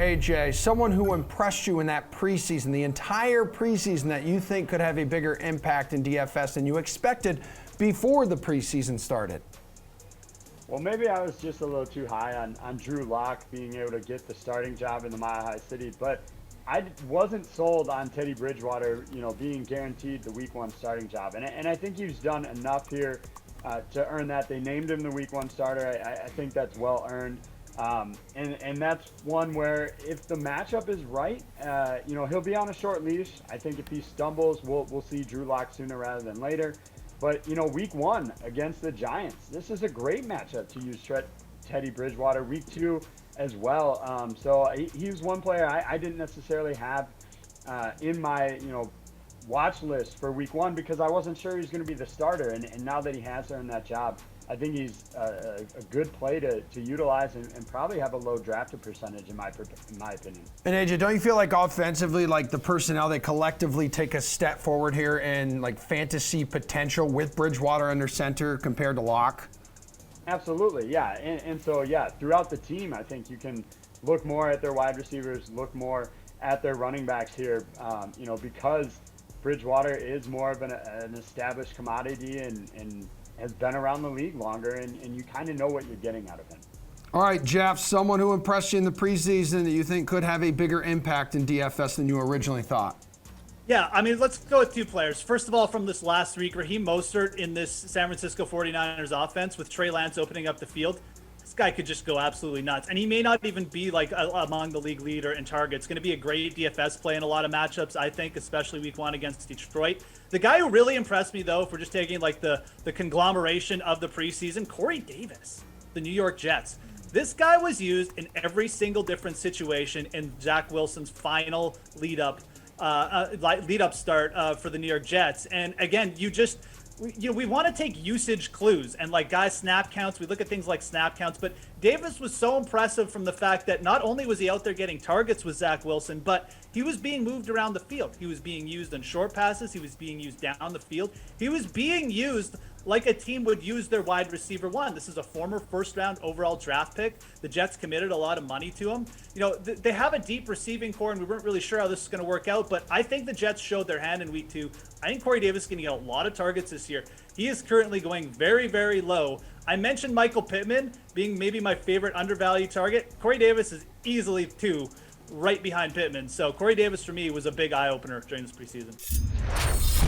AJ, someone who impressed you in that preseason, the entire preseason, that you think could have a bigger impact in DFS than you expected before the preseason started? Well, maybe I was just a little too high on Drew Lock being able to get the starting job in the Mile High City, but I wasn't sold on Teddy Bridgewater, being guaranteed the Week 1 starting job. And I think he's done enough here to earn that. They named him the Week 1 starter. I think that's well earned. And that's one where if the matchup is right, he'll be on a short leash. I think if he stumbles, we'll see Drew Lock sooner rather than later. But, Week 1 against the Giants, this is a great matchup to use Teddy Bridgewater. Week 2 as well. So he's one player I didn't necessarily have in my, watch list for Week 1 because I wasn't sure he was going to be the starter. And now that he has earned that job, I think he's a good play to utilize and probably have a low drafted percentage in my opinion. And AJ, don't you feel like offensively, like the personnel, they collectively take a step forward here in like fantasy potential with Bridgewater under center compared to Locke? Absolutely, yeah. And so, yeah, throughout the team, I think you can look more at their wide receivers, look more at their running backs here, because Bridgewater is more of an established commodity and has been around the league longer, and you kind of know what you're getting out of him. All right, Geoff, someone who impressed you in the preseason that you think could have a bigger impact in DFS than you originally thought? Yeah, I mean, let's go with two players. First of all, from this last week, Raheem Mostert in this San Francisco 49ers offense with Trey Lance opening up the field. This guy could just go absolutely nuts. And he may not even be like among the league leader in targets. Going to be a great DFS play in a lot of matchups, I think, especially Week 1 against Detroit. The guy who really impressed me, though, if we're just taking like the conglomeration of the preseason, Corey Davis, the New York Jets. This guy was used in every single different situation in Zach Wilson's final lead-up start for the New York Jets. And again, we want to take usage clues and like guys snap counts. We look at things like snap counts, but Davis was so impressive from the fact that not only was he out there getting targets with Zach Wilson, but he was being moved around the field. He was being used in short passes. He was being used down the field. He was being used like a team would use their wide receiver one. This is a former first-round overall draft pick. The Jets committed a lot of money to him. They have a deep receiving core, and we weren't really sure how this is going to work out, but I think the Jets showed their hand in Week 2. I think Corey Davis is going to get a lot of targets this year. He is currently going very, very low. I mentioned Michael Pittman being maybe my favorite undervalued target. Corey Davis is easily right behind Pittman. So Corey Davis, for me, was a big eye-opener during this preseason.